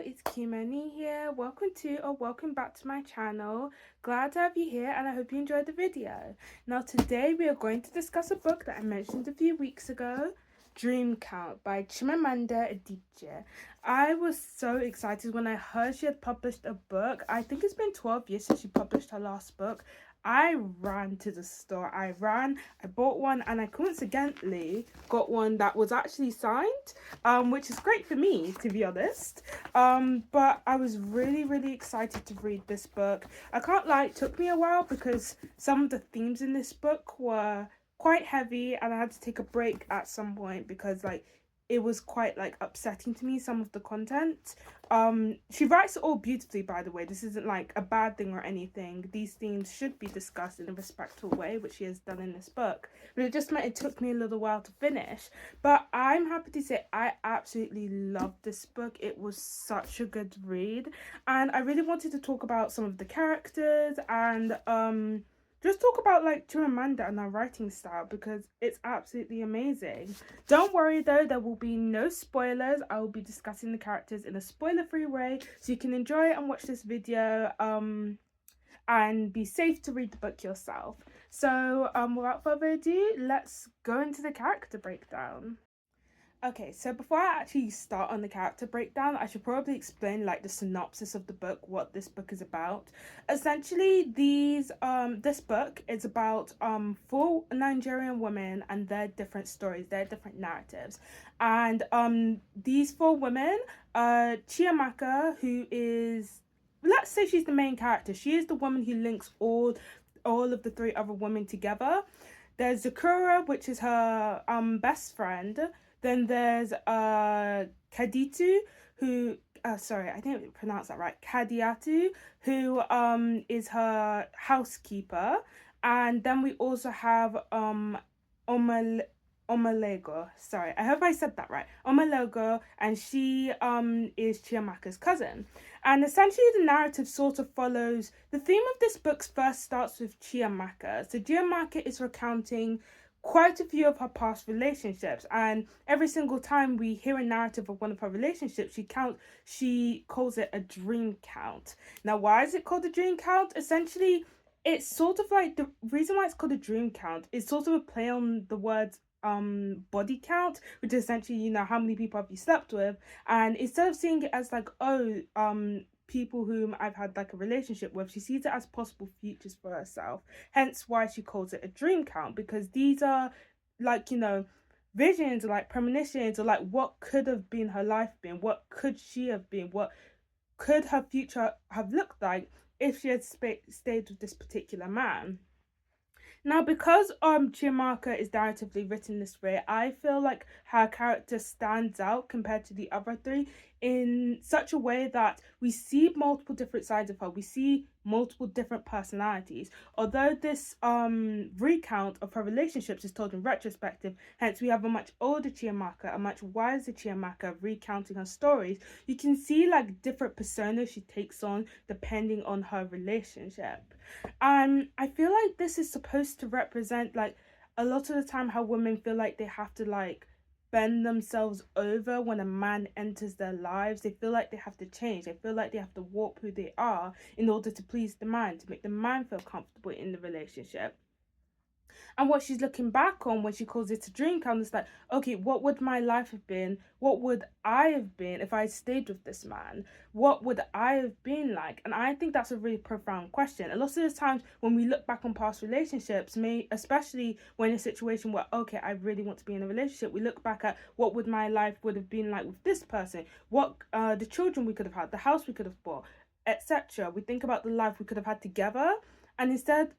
it's Chimimanda here. Welcome back to my channel. Glad to have you here and I hope you enjoyed the video. Now today we are going to discuss a book that I mentioned a few weeks ago, Dream Count by Chimimanda Adichie. I was so excited when I heard she had published a book. I think it's been 12 years since she published her last book. I ran to the store. I bought one, and I coincidentally got one that was actually signed, which is great for me, to be honest. But I was really excited to read this book. I can't lie, it took me a while because some of the themes in this book were quite heavy, and I had to take a break at some point because it was quite upsetting to me, some of the content. She writes it all beautifully, by the way. This isn't like a bad thing or anything. These themes should be discussed in a respectful way, which she has done in this book, but it just meant it took me a little while to finish. But I'm happy to say I absolutely loved this book. It was such a good read, and I really wanted to talk about some of the characters and just talk about Chimimanda and her writing style because it's absolutely amazing. Don't worry though, there will be no spoilers. I will be discussing the characters in a spoiler-free way so you can enjoy and watch this video and be safe to read the book yourself. So without further ado, let's go into the character breakdown. Okay, so before I actually start on the character breakdown, I should probably explain the synopsis of the book, what this book is about. Essentially, this book is about four Nigerian women and their different stories, their different narratives. And these four women, Chiamaka, who is, let's say she's the main character. She is the woman who links all of the three other women together. There's Zakura, which is her best friend. Then there's Kaditu, who sorry, I didn't pronounce that right. Kadiatu, who is her housekeeper, and then we also have Omalego. Sorry, I hope I said that right. Omalego, and she is Chiamaka's cousin. And essentially the narrative sort of follows the theme of this book. First starts with Chiamaka. So Chiamaka is recounting quite a few of her past relationships, and every single time we hear a narrative of one of her relationships, she calls it a dream count. Now, why is it called a dream count? Essentially, it's sort of like, the reason why it's called a dream count is sort of a play on the words body count, which is essentially, how many people have you slept with, and instead of seeing it as people whom I've had a relationship with, she sees it as possible futures for herself. Hence why she calls it a dream count, because these are visions or premonitions, or what could have been her life been, what could she have been, what could her future have looked like if she had stayed with this particular man. Now, because Chiamaka is narratively written this way, I feel like her character stands out compared to the other three in such a way that we see multiple different sides of her. We see multiple different personalities. Although this recount of her relationships is told in retrospective, hence we have a much older Chiamaka, a much wiser Chiamaka recounting her stories, you can see different personas she takes on depending on her relationship. I feel like this is supposed to represent a lot of the time how women feel like they have to bend themselves over when a man enters their lives. They feel like they have to change. They feel like they have to warp who they are in order to please the man, to make the man feel comfortable in the relationship. And what she's looking back on when she calls it a dream count is okay, what would my life have been? What would I have been if I stayed with this man? What would I have been like? And I think that's a really profound question. A lot of the times when we look back on past relationships, especially when in a situation where, okay, I really want to be in a relationship, we look back at what would my life would have been like with this person, what the children we could have had, the house we could have bought, etc. We think about the life we could have had together, and instead,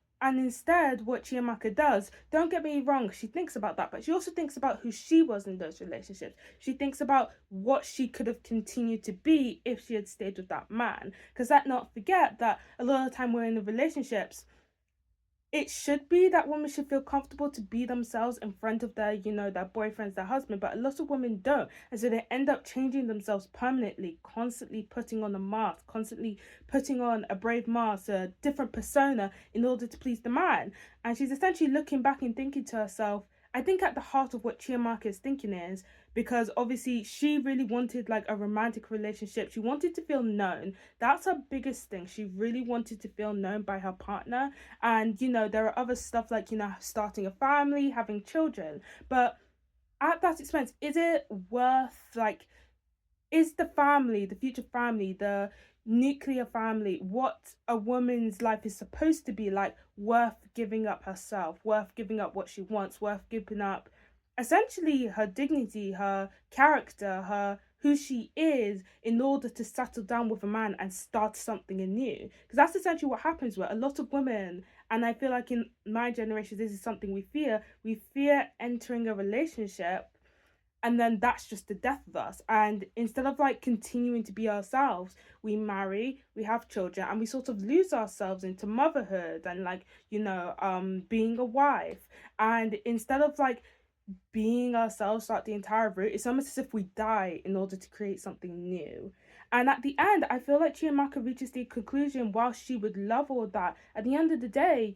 what Chiamaka does, don't get me wrong, she thinks about that, but she also thinks about who she was in those relationships. She thinks about what she could have continued to be if she had stayed with that man. Because let's not forget that a lot of the time we're in the relationships, it should be that women should feel comfortable to be themselves in front of their, their boyfriends, their husband, but a lot of women don't. And so they end up changing themselves permanently, constantly putting on a mask, constantly putting on a brave mask, a different persona in order to please the man. And she's essentially looking back and thinking to herself, I think at the heart of what Chiamaka is thinking is, because obviously she really wanted like a romantic relationship. She wanted to feel known. That's her biggest thing. She really wanted to feel known by her partner. And there are other stuff like, starting a family, having children. But at that expense, is it worth, like, is the family, the future family, the nuclear family, what a woman's life is supposed to be like, worth giving up herself, worth giving up what she wants, worth giving up essentially her dignity, her character, her who she is, in order to settle down with a man and start something anew? Because that's essentially what happens with a lot of women. And I feel like in my generation, this is something we fear. We fear entering a relationship, and then that's just the death of us. And instead of like continuing to be ourselves, we marry, we have children, and we sort of lose ourselves into motherhood and like, being a wife. And instead of like being ourselves throughout the entire route, it's almost as if we die in order to create something new. And at the end, I feel like Chiamaka reaches the conclusion, while she would love all that, at the end of the day,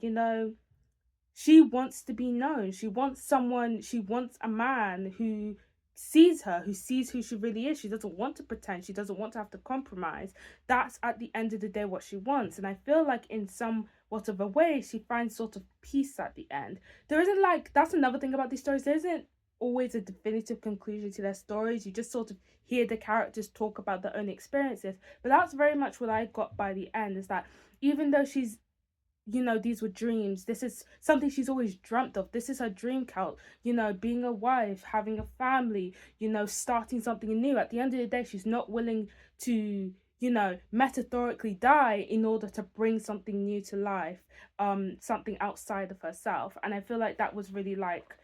she wants to be known. She wants someone, she wants a man who sees her, who sees who she really is. She doesn't want to pretend. She doesn't want to have to compromise. That's at the end of the day what she wants. And I feel like in somewhat of a way, she finds sort of peace at the end. There isn't like, that's another thing about these stories. There isn't always a definitive conclusion to their stories. You just sort of hear the characters talk about their own experiences. But that's very much what I got by the end, is that even though she's, these were dreams. This is something she's always dreamt of. This is her dream count, being a wife, having a family, starting something new. At the end of the day, she's not willing to, metaphorically die in order to bring something new to life, something outside of herself. And I feel like that was really like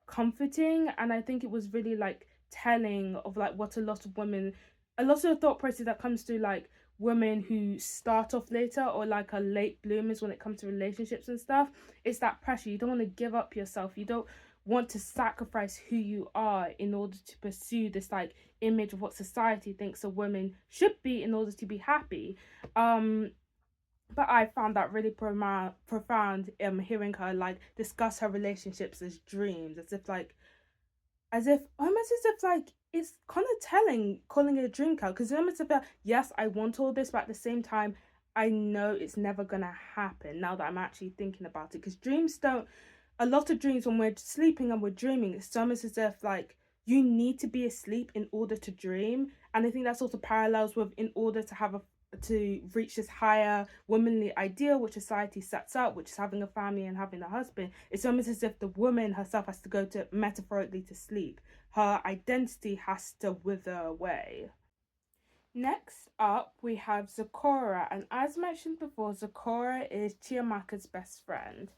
comforting. And I think it was really like telling of like what a lot of women, a lot of the thought process that comes to like women who start off later or like are late bloomers when it comes to relationships and stuff. It's that pressure. You don't want to give up yourself. You don't want to sacrifice who you are in order to pursue this like image of what society thinks a woman should be in order to be happy. But I found that really profound, hearing her like discuss her relationships as dreams, as if almost as if like it's kind of telling, calling it a dream count, because it's almost about, yes, I want all this, but at the same time I know it's never gonna happen now that I'm actually thinking about it. Because dreams don't, a lot of dreams, when we're sleeping and we're dreaming, it's almost as if like you need to be asleep in order to dream. And I think that sort of parallels with, in order to have a, to reach this higher womanly ideal which society sets up, which is having a family and having a husband, it's almost as if the woman herself has to go to, metaphorically, to sleep. Her identity has to wither away. Next up, we have Zecora, and as mentioned before, Zecora is Chiamaka's best friend.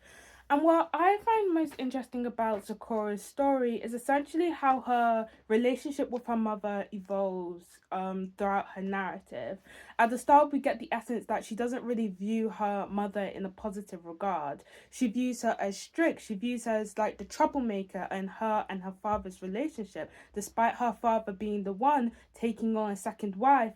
And what I find most interesting about Zecora's story is essentially how her relationship with her mother evolves throughout her narrative. At the start, we get the essence that she doesn't really view her mother in a positive regard. She views her as strict. She views her as like the troublemaker in her and her father's relationship, despite her father being the one taking on a second wife,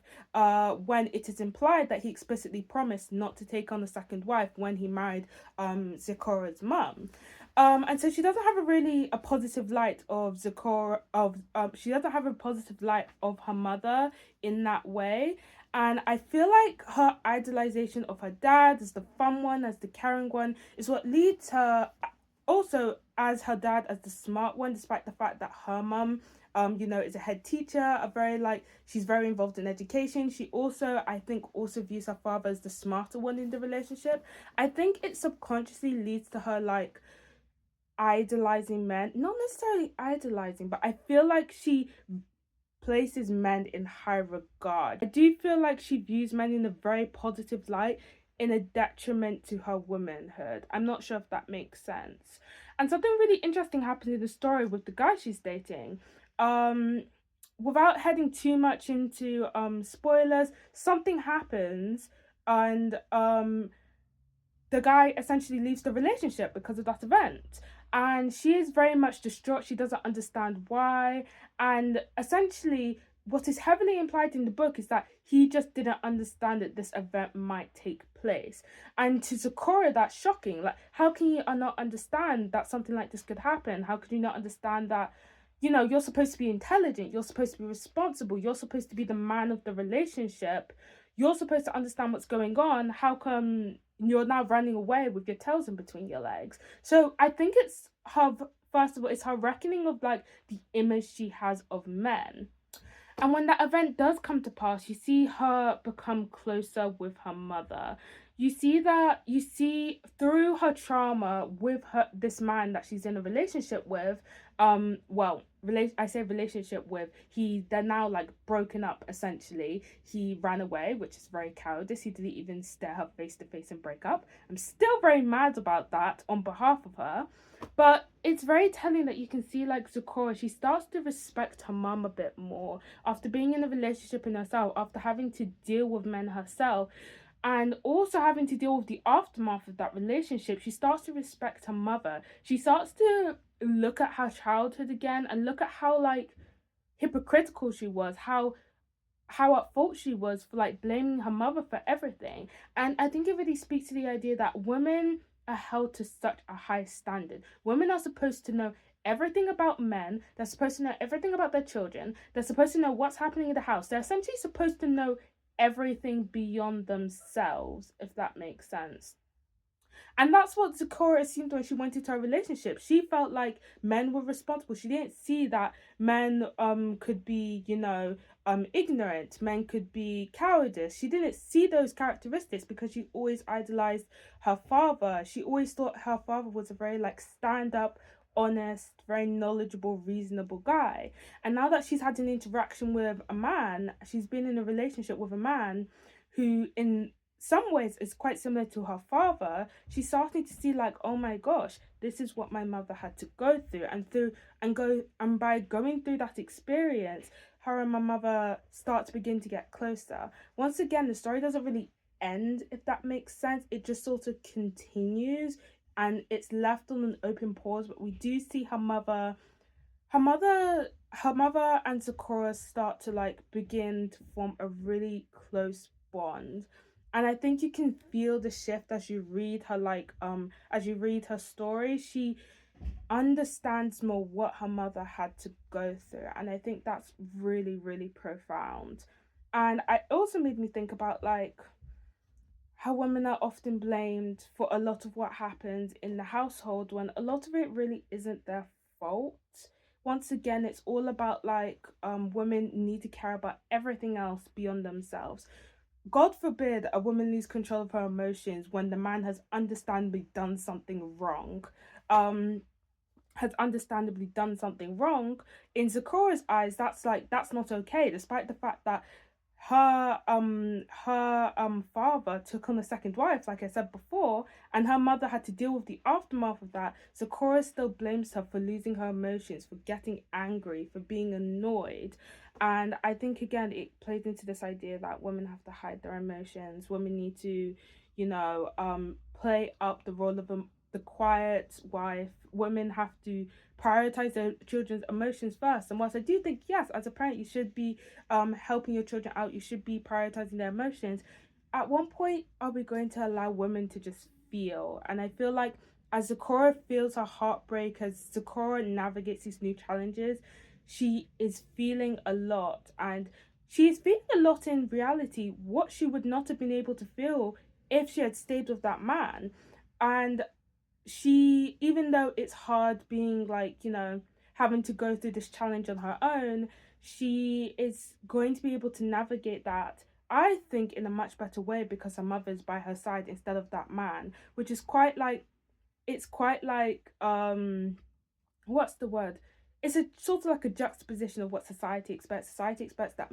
when it is implied that he explicitly promised not to take on a second wife when he married Zecora's mum. And so she doesn't have a positive light of Zecora, she doesn't have a positive light of her mother in that way. And I feel like her idolization of her dad as the fun one, as the caring one, is what leads her also as her dad as the smart one, despite the fact that her mum is a head teacher, she's very involved in education. She also, I think, also views her father as the smarter one in the relationship. I think it subconsciously leads to her like idolizing men, not necessarily idolizing, but I feel like she places men in high regard. I do feel like she views men in a very positive light, in a detriment to her womanhood. I'm not sure if that makes sense. And something really interesting happens in the story with the guy she's dating. Without heading too much into spoilers, something happens, and the guy essentially leaves the relationship because of that event. And she is very much distraught. She doesn't understand why. And essentially, what is heavily implied in the book is that he just didn't understand that this event might take place. And to Sakura, that's shocking. Like, how can you not understand that something like this could happen? How could you not understand that, you're supposed to be intelligent, you're supposed to be responsible, you're supposed to be the man of the relationship, you're supposed to understand what's going on. How come you're now running away with your tails in between your legs? So I think it's her, first of all, it's her reckoning of like the image she has of men. And when that event does come to pass, you see her become closer with her mother. You see through her trauma with this man that she's in a relationship with, I say relationship with, they're now like broken up essentially. He ran away, which is very cowardice. He didn't even stare her face to face and break up. I'm still very mad about that on behalf of her. But it's very telling that you can see like Sakura, she starts to respect her mom a bit more after being in a relationship in herself, after having to deal with men herself, and also having to deal with the aftermath of that relationship. She starts to respect her mother. She starts to look at her childhood again and look at how like hypocritical she was, how at fault she was for like blaming her mother for everything. And I think it really speaks to the idea that women are held to such a high standard. Women are supposed to know everything about men. They're supposed to know everything about their children. They're supposed to know what's happening in the house. They're essentially supposed to know everything beyond themselves, if that makes sense. And that's what Sakura assumed when she went into a relationship. She felt like men were responsible. She didn't see that men could be, ignorant, men could be cowardice. She didn't see those characteristics because she always idolized her father. She always thought her father was a very like stand up, honest, very knowledgeable, reasonable guy. And now that she's had an interaction with a man, she's been in a relationship with a man who in some ways is quite similar to her father. She's starting to see like, oh my gosh, this is what my mother had to go through, and by going through that experience, her and my mother start to begin to get closer. Once again, the story doesn't really end, if that makes sense. It just sort of continues and it's left on an open pause, but we do see her mother and Sakura start to like begin to form a really close bond. And I think you can feel the shift as you read her as you read her story. She understands more what her mother had to go through, and I think that's really, really profound. And it also made me think about like how women are often blamed for a lot of what happens in the household when a lot of it really isn't their fault. Once again, it's all about like women need to care about everything else beyond themselves. God forbid a woman lose control of her emotions when the man has understandably done something wrong. Um, has understandably done something wrong. In Sakura's eyes, that's not okay, despite the fact that her father took on a second wife, like I said before, and her mother had to deal with the aftermath of that. Sakura still blames her for losing her emotions, for getting angry, for being annoyed. And I think again it plays into this idea that women have to hide their emotions. Women need to, play up the role of the quiet wife. Women have to prioritize their children's emotions first. And whilst I do think, yes, as a parent, you should be helping your children out, you should be prioritizing their emotions. At one point, are we going to allow women to just feel? And I feel like as Sakura feels her heartbreak, as Sakura navigates these new challenges, she is feeling a lot. And she's feeling a lot in reality, what she would not have been able to feel if she had stayed with that man. And she, even though it's hard being like, having to go through this challenge on her own, she is going to be able to navigate that, I think, in a much better way because her mother's by her side instead of that man, which is quite like, it's quite like what's the word, it's a sort of like a juxtaposition of what society expects. Society expects that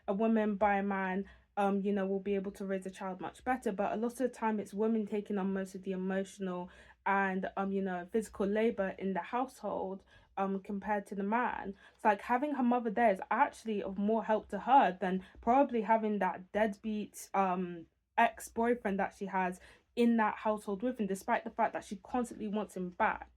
a woman by a man, will be able to raise a child much better. But a lot of the time, it's women taking on most of the emotional and physical labor in the household, compared to the man. It's like having her mother there is actually of more help to her than probably having that deadbeat ex-boyfriend that she has in that household with him, despite the fact that she constantly wants him back.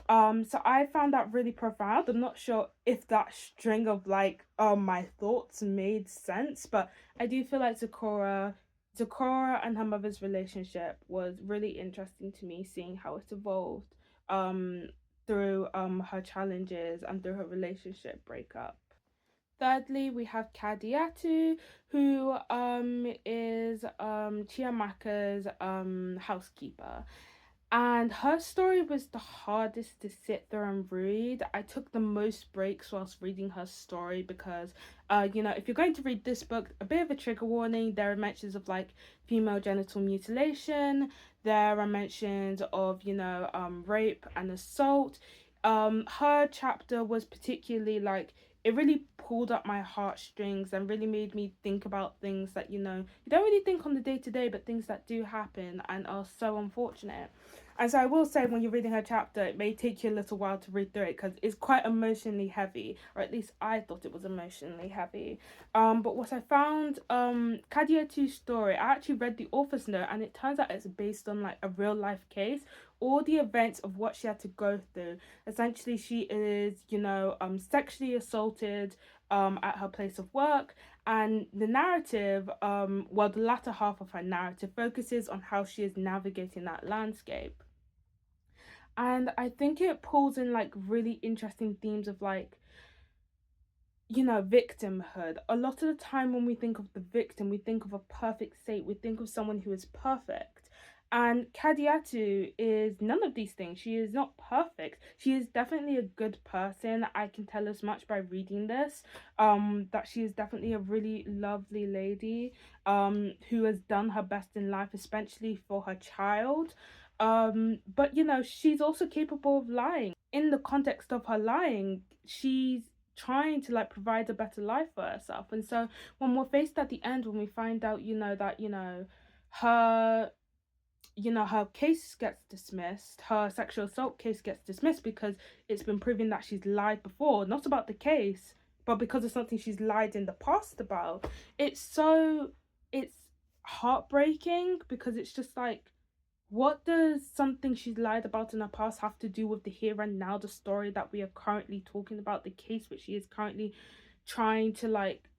So I found that really profound. I'm not sure if that string of like my thoughts made sense, but I do feel like Zecora and her mother's relationship was really interesting to me, seeing how it evolved um through her challenges and through her relationship breakup. Thirdly, we have Kadiatu, who is Chiamaka's housekeeper. And her story was the hardest to sit there and read. I took the most breaks whilst reading her story because, if you're going to read this book, a bit of a trigger warning. There are mentions of like female genital mutilation. There are mentions of, rape and assault. Her chapter was particularly like, it really pulled up my heartstrings and really made me think about things that, you don't really think on the day to day, but things that do happen and are so unfortunate. And so I will say, when you're reading her chapter, it may take you a little while to read through it because it's quite emotionally heavy, or at least I thought it was emotionally heavy. But what I found, Kadiatu's story, I actually read the author's note, and it turns out it's based on like a real life case. All the events of what she had to go through. Essentially, she is, sexually assaulted at her place of work, and the narrative, the latter half of her narrative focuses on how she is navigating that landscape. And I think it pulls in like really interesting themes of like, victimhood. A lot of the time when we think of the victim, we think of a perfect state, we think of someone who is perfect. And Kadiatu is none of these things. She is not perfect. She is definitely a good person. I can tell as much by reading this. That she is definitely a really lovely lady. Who has done her best in life, especially for her child. But she's also capable of lying. In the context of her lying, she's trying to like provide a better life for herself. And so when we're faced at the end, when we find out, that, her her case gets dismissed, her sexual assault case gets dismissed because it's been proven that she's lied before, not about the case, but because of something she's lied in the past about. It's heartbreaking because it's just like, what does something she's lied about in her past have to do with the here and now, the story that we are currently talking about, the case which she is currently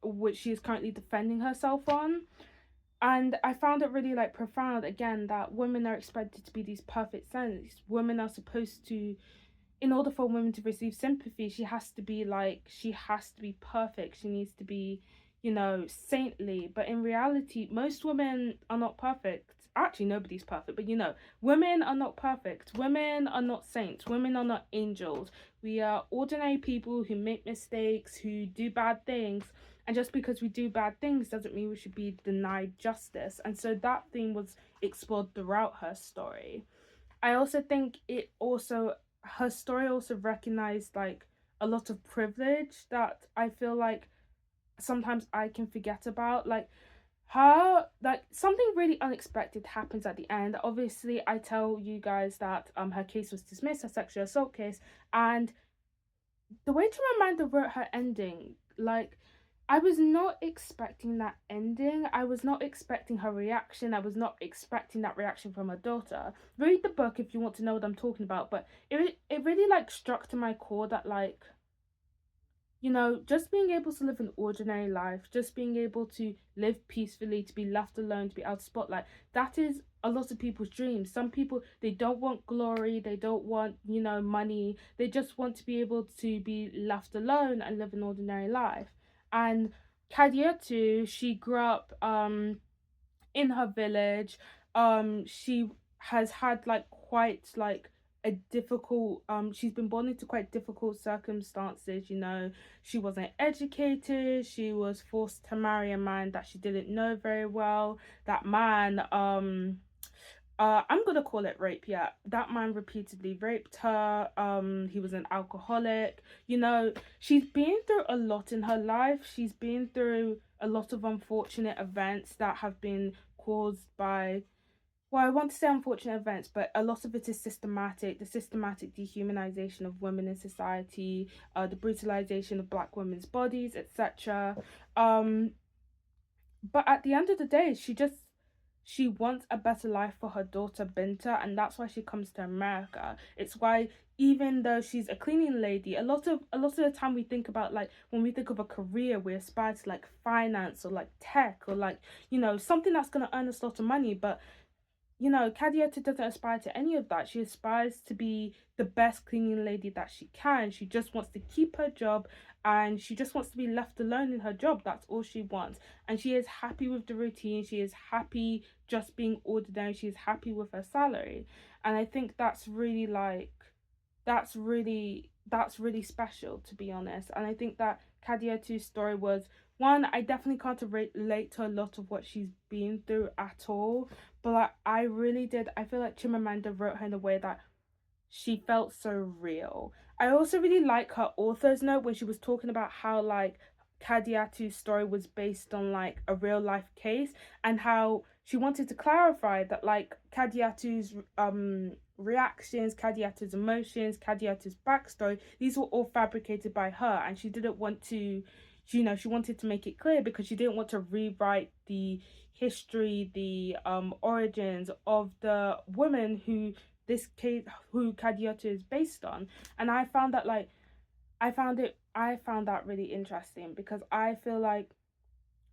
which she is currently defending herself on? And I found it really like profound again that women are expected to be these perfect saints. Women are supposed to, in order for women to receive sympathy, she has to be perfect. She needs to be, saintly. But in reality, most women are not perfect. Actually, nobody's perfect, but women are not perfect. Women are not saints. Women are not angels. We are ordinary people who make mistakes, who do bad things. And just because we do bad things doesn't mean we should be denied justice. And so that theme was explored throughout her story. I also think her story also recognized like a lot of privilege that I feel like sometimes I can forget about. Like something really unexpected happens at the end. Obviously, I tell you guys that her case was dismissed, her sexual assault case, and the way Chimamanda wrote her ending, like, I was not expecting that ending. I was not expecting her reaction. I was not expecting that reaction from her daughter. Read the book if you want to know what I'm talking about. But it really like struck to my core that like, just being able to live an ordinary life, just being able to live peacefully, to be left alone, to be out of spotlight, that is a lot of people's dreams. Some people, they don't want glory, they don't want, money, they just want to be able to be left alone and live an ordinary life. And Kadiatu, she grew up in her village. She has had like quite like a difficult she's been born into quite difficult circumstances. She wasn't educated, she was forced to marry a man that she didn't know very well. That man, I'm gonna call it rape. Yeah, that man repeatedly raped her. He was an alcoholic. She's been through a lot in her life. She's been through a lot of unfortunate events that have been caused by, well, I want to say unfortunate events, but a lot of it is systematic. The systematic dehumanization of women in society, the brutalization of Black women's bodies, etc. But at the end of the day, she just she wants a better life for her daughter Binta, and that's why she comes to America. It's why, even though she's a cleaning lady, a lot of the time we think about, like, when we think of a career, we aspire to like finance or like tech or like, something that's gonna earn us a lot of money. But Kadiata doesn't aspire to any of that. She aspires to be the best cleaning lady that she can. She just wants to keep her job, and she just wants to be left alone in her job. That's all she wants. And she is happy with the routine. She is happy just being ordinary. She is happy with her salary. And I think that's really special, to be honest. And I think that Kadiatu's story was one, I definitely can't relate to a lot of what she's been through at all, but like, I really did. I feel like Chimamanda wrote her in a way that she felt so real. I also really like her author's note when she was talking about how like Kadiatu's story was based on like a real life case, and how she wanted to clarify that like Kadiatu's reactions, Kadiatu's emotions, Kadiatu's backstory, these were all fabricated by her, and she didn't want to, she wanted to make it clear because she didn't want to rewrite the history, the origins of the woman who this case, who Kadiatu is based on. And I found that really interesting, because I feel like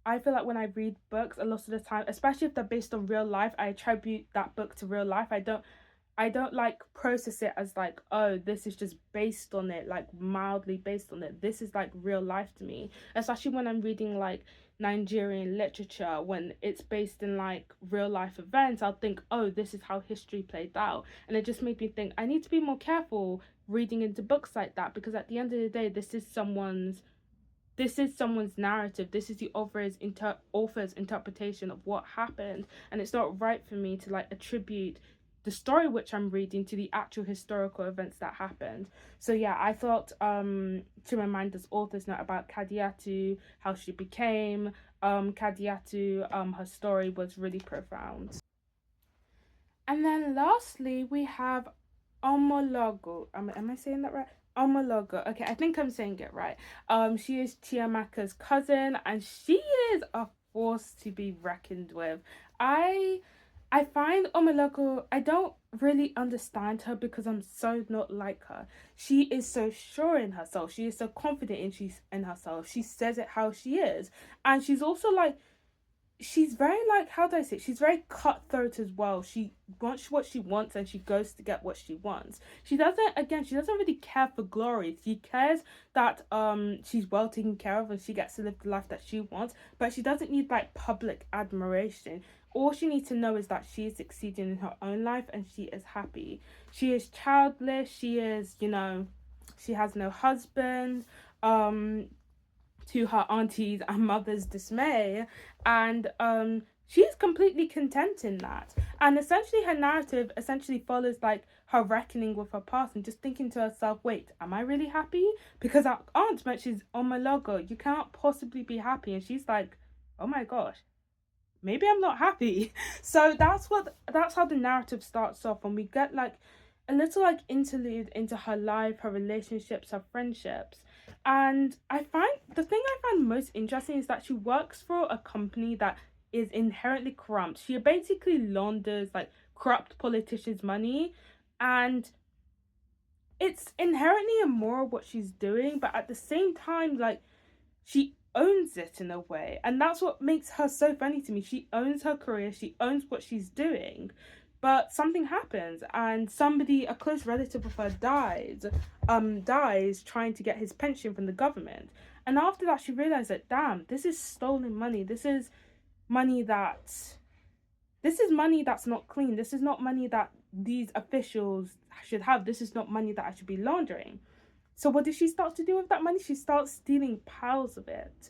when I read books, a lot of the time, especially if they're based on real life, I attribute that book to real life. I don't like process it as like, oh, this is just based on it, like mildly based on it. This is like real life to me, especially when I'm reading like Nigerian literature. When it's based in like real life events, I'll think, oh, this is how history played out. And it just made me think I need to be more careful reading into books like that, because at the end of the day, this is someone's narrative. This is the author's interpretation of what happened, and it's not right for me to like attribute the story which I'm reading to the actual historical events that happened. So yeah, I thought Chimamanda's author's note about Kadiatu, how she became Kadiatu, her story was really profound. And then lastly, we have Omologo. Am I saying that right? Omologo. Okay, I think I'm saying it right. She is Chiamaka's cousin, and she is a force to be reckoned with. I I find Omologo, I don't really understand her because I'm so not like her. She is so sure in herself. She is so confident in herself. She says it how she is. And she's also like, she's very like, how do I say it? She's very cutthroat as well. She wants what she wants, and she goes to get what she wants. She doesn't really care for glory. She cares that she's well taken care of and she gets to live the life that she wants, but she doesn't need like public admiration. All she needs to know is that she is succeeding in her own life and she is happy. She is childless. She has no husband. Um to her auntie's and mother's dismay, and she's completely content in that. And essentially her narrative essentially follows like her reckoning with her past and just thinking to herself, wait, am I really happy? Because our aunt mentions, oh my logo, you cannot possibly be happy, and she's like, oh my gosh, maybe I'm not happy. So that's how the narrative starts off, and we get like a little like interlude into her life, her relationships, her friendships. And I find the thing I find most interesting is that she works for a company that is inherently corrupt. She basically launders like corrupt politicians' money, and it's inherently immoral what she's doing, but at the same time, like, she owns it in a way, and that's what makes her so funny to me. She owns her career, she owns what she's doing, but something happens, and somebody, a close relative of her, dies trying to get his pension from the government. And after that, she realized that, damn, this is stolen money. Money that this is money that's not clean. This is not money that these officials should have. This is not money that I should be laundering. So what did she start to do with that money? She starts stealing piles of it.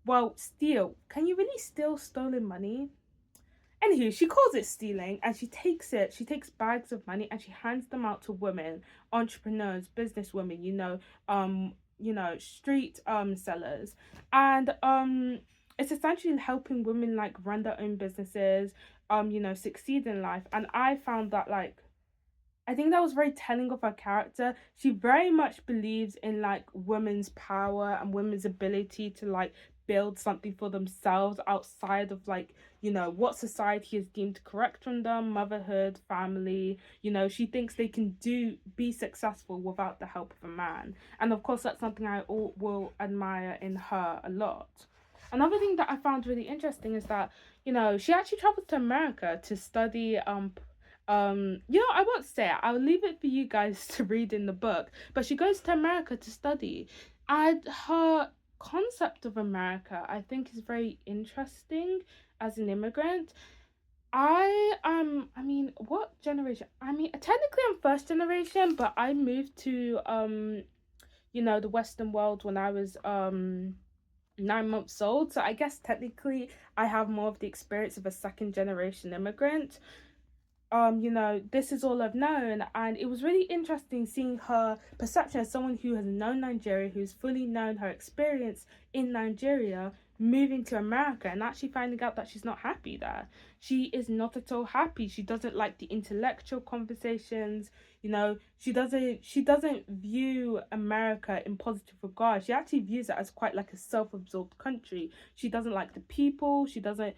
Well, steal. Can you really steal stolen money? Anywho, she calls it stealing, and she takes bags of money and she hands them out to women, entrepreneurs, businesswomen, street sellers. And it's essentially helping women like run their own businesses, succeed in life. And I found that like, I think that was very telling of her character. She very much believes in like women's power and women's ability to like build something for themselves outside of like, what society has deemed correct from them, motherhood, family. She thinks they can be successful without the help of a man. And of course that's something I will admire in her a lot. Another thing that I found really interesting is that, she actually traveled to America to study I won't say it. I'll leave it for you guys to read in the book. But she goes to America to study. And her concept of America, I think, is very interesting as an immigrant. What generation? Technically I'm first generation, but I moved to the Western world when I was 9 months old. So I guess technically I have more of the experience of a second generation immigrant. This is all I've known, and it was really interesting seeing her perception as someone who has known Nigeria, who's fully known her experience in Nigeria, moving to America and actually finding out that she's not happy there. She is not at all happy. She doesn't like the intellectual conversations. She doesn't view America in positive regard. She actually views it as quite like a self-absorbed country. She doesn't like the people. She doesn't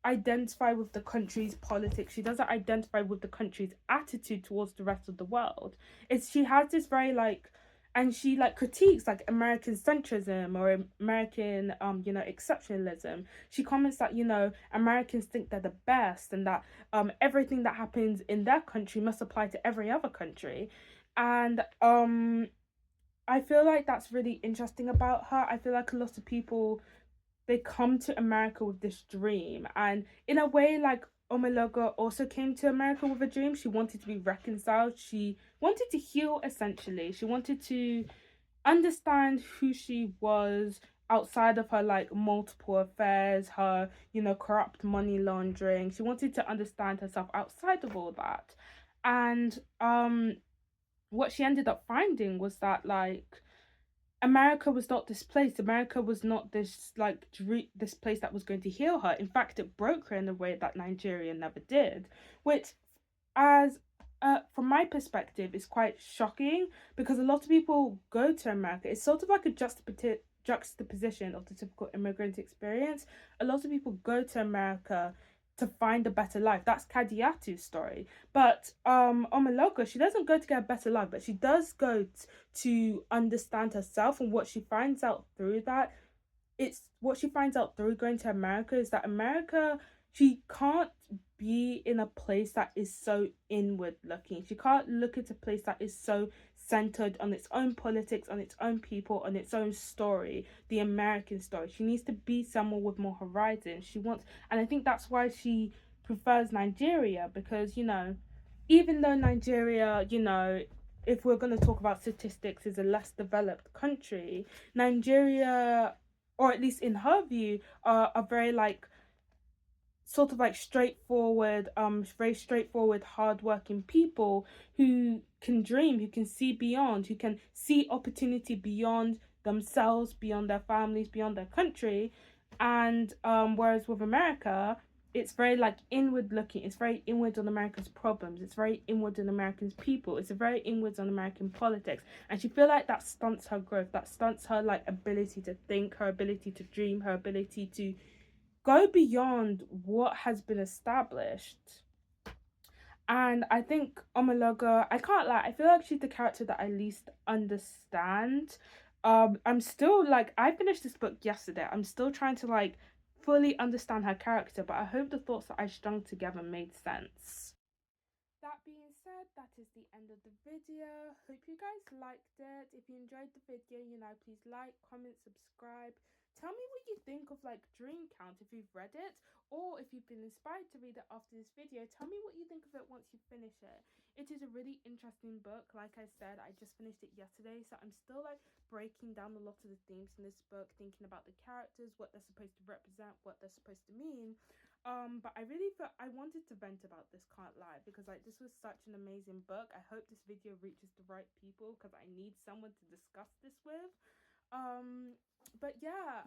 identify with the country's politics. She doesn't identify with the country's attitude towards the rest of the world. She has this very like, and she like critiques like American centrism or American exceptionalism. She comments that Americans think they're the best, and that everything that happens in their country must apply to every other country. And I feel like that's really interesting about her. I feel like a lot of people, they come to America with this dream, and in a way, like Omologa also came to America with a dream. She wanted to be reconciled. She wanted to heal. Essentially, she wanted to understand who she was outside of her like multiple affairs, her corrupt money laundering. She wanted to understand herself outside of all that. And what she ended up finding was that like America was not this place. America was not this like this place that was going to heal her. In fact, it broke her in a way that Nigeria never did, which, as from my perspective, is quite shocking because a lot of people go to America. It's sort of like a juxtaposition of the typical immigrant experience. A lot of people go to America to find a better life. That's Kadiatu's story. But Omoloka, she doesn't go to get a better life, but she does go to understand herself. And what she finds out through that, it's what she finds out through going to America is that America, she can't be in a place that is so inward looking. She can't look at a place that is so centered on its own politics, on its own people, on its own story, the American story. She needs to be somewhere with more horizon. And I think that's why she prefers Nigeria, because even though Nigeria, if we're going to talk about statistics, is a less developed country, Nigeria, or at least in her view, are very like sort of like very straightforward, hardworking people who can dream, who can see beyond, who can see opportunity beyond themselves, beyond their families, beyond their country. And whereas with America, it's very like inward looking. It's very inward on America's problems. It's very inward on Americans' people. It's a very inwards on American politics. And she feel like that stunts her growth. That stunts her like ability to think, her ability to dream, her ability to go beyond what has been established. And I think Omologa, I can't lie, I feel like she's the character that I least understand. I'm still like, I finished this book yesterday. I'm still trying to like fully understand her character, but I hope the thoughts that I strung together made sense. That being said, that is the end of the video. Hope you guys liked it. If you enjoyed the video, please like, comment, subscribe. Tell me what you think of like Dream Count if you've read it, or if you've been inspired to read it after this video. Tell me what you think of it once you finish it. It is a really interesting book. Like I said, I just finished it yesterday, so I'm still like breaking down a lot of the themes in this book, thinking about the characters, what they're supposed to represent, what they're supposed to mean. But I really felt I wanted to vent about this, can't lie, because like this was such an amazing book. I hope this video reaches the right people because I need someone to discuss this with. But yeah,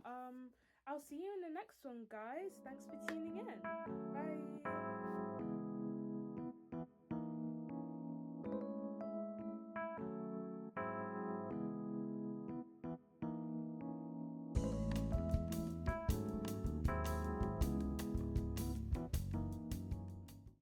I'll see you in the next one, guys. Thanks for tuning in. Bye.